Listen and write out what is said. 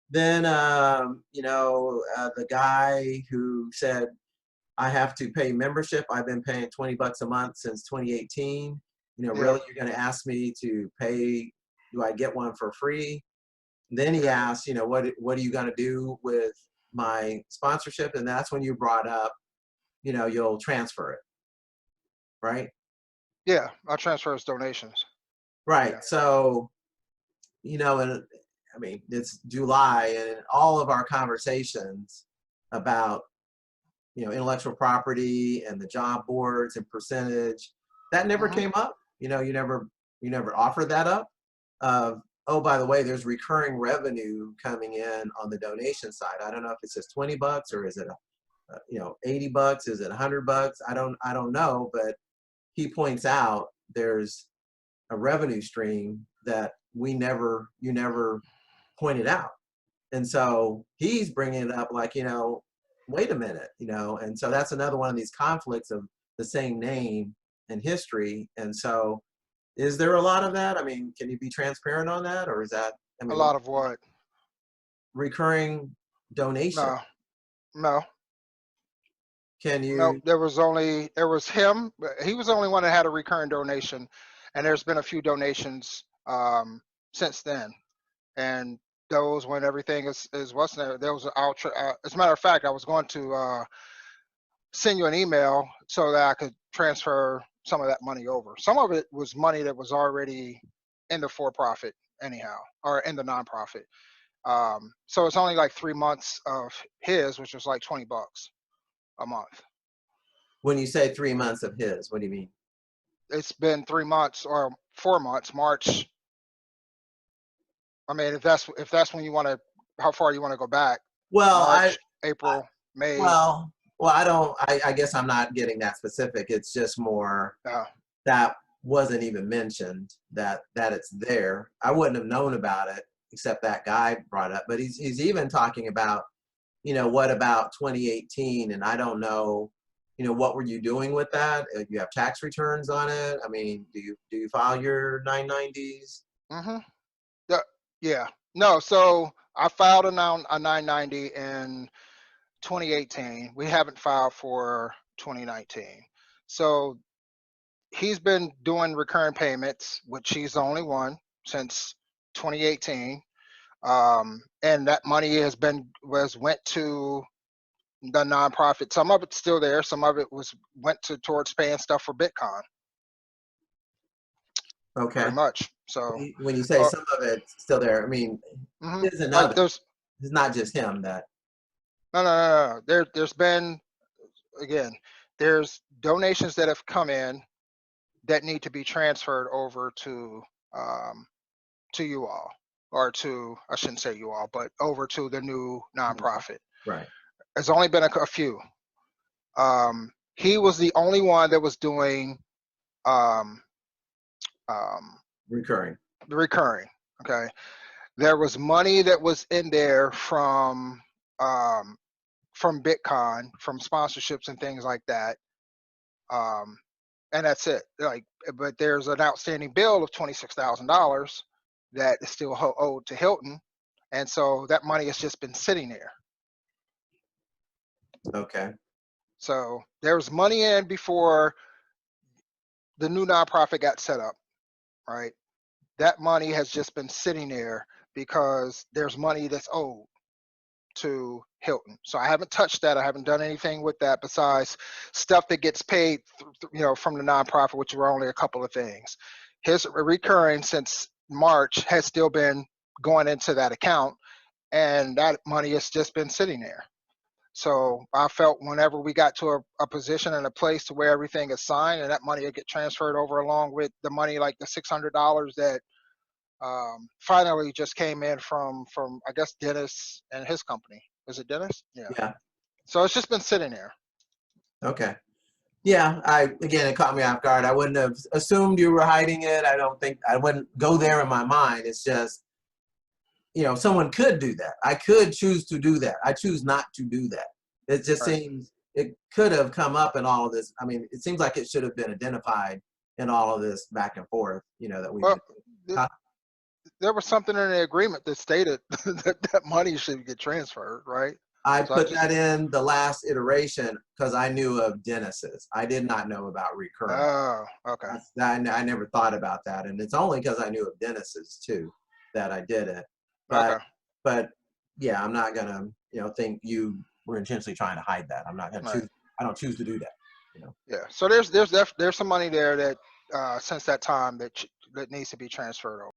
then, the guy who said, I have to pay membership. I've been paying 20 bucks a month since 2018. Yeah. Really, you're going to ask me to pay? Do I get one for free? Then he Yeah. asked, what are you going to do with my sponsorship? And that's when you brought up, you'll transfer it, right? Yeah. I transfer his donations. Right. Yeah. So, and I mean, it's July, and in all of our conversations about, intellectual property and the job boards and percentage, that never Hmm. came up. You never offered that up. Oh, by the way, there's recurring revenue coming in on the donation side. I don't know if it's just 20 bucks or is it 80 bucks, is it 100 bucks? I don't know, but he points out there's a revenue stream that you never pointed out. And so he's bringing it up like, wait a minute, and so that's another one of these conflicts of the same name and history. And so is there a lot of that? I mean, can you be transparent on that? Or is that, I A mean, lot of what? recurring donation? No. No. Can No. you, There was him. He was the only one that had a recurring donation, and there's been a few donations since then. And those, when everything is what's there was as a matter of fact, I was going to send you an email so that I could transfer some of that money over. Some of it was money that was already in the for profit anyhow, or in the nonprofit. So it's only like 3 months of his, which was like 20 bucks a month. when you say 3 months of his, what do you mean? It's been 3 months or 4 months. March. I mean, if that's when you want to, how far you want to go back? Well, March, I April, May. well, I don't, I guess I'm not getting that specific. It's just more Uh, that wasn't even mentioned, that it's there. I wouldn't have known about it except that guy brought it up. But he's even talking about, what about 2018? And I don't know, what were you doing with that? You have tax returns on it. I mean, do you file your 990s? hmm Yeah, yeah. No, so I filed a 990 in 2018. We haven't filed for 2019. So he's been doing recurring payments, which he's the only one since 2018. And that money went to the nonprofit. Some of it's still there. Some of it went towards paying stuff for Bitcoin, Okay. pretty much. So, When you say uh, some of it's still there, I mean, there's like another. there's It's not just him that. no. There's been, again, there's donations that have come in that need to be transferred over um, to you all, or to, I shouldn't say you all, but over to the new nonprofit. Right. There's only been a few. He was the only one that was doing um, um, Recurring. recurring. Okay, there was money that was in there um, from Bitcoin, from sponsorships and things like that. Um, and that's it. Like, but there's an outstanding bill of $26,000 that is still owed to Hilton, and so that money has just been sitting there. Okay. So there was money in before the new nonprofit got set up, right? That money has just been sitting there because there's money that's owed to Hilton. So I haven't touched that. I haven't done anything with that besides stuff that gets paid, from the nonprofit, which were only a couple of things. His recurring since March has still been going into that account, and that money has just been sitting there. So I felt whenever we got to a position and a place to where everything is signed and that money will get transferred over along with the money, like the $600 that finally just came in from I guess Dennis and his company. Is it Dennis? Yeah. Yeah. So it's just been sitting there. Okay. Yeah. Again, it caught me off guard. I wouldn't have assumed you were hiding it. I don't think I wouldn't go there in my mind. It's just, someone could do that. I could choose to do that. I choose not to do that. It just Right. seems it could have come up in all of this. I mean, it seems like it should have been identified in all of this back and forth, that we've Well, been. there was something in the agreement that stated that that money should get transferred, right? I So I put just, that in the last iteration because I knew of Dennis's. I did not know about recurring. oh, okay, I never thought about that, and it's only because I knew of Dennis's too that I did it. But okay, but yeah, I'm not gonna think you were intentionally trying to hide that. I'm not gonna right, choose. I don't choose to do that. You know. yeah. So there's some money there that since that time that that needs to be transferred over.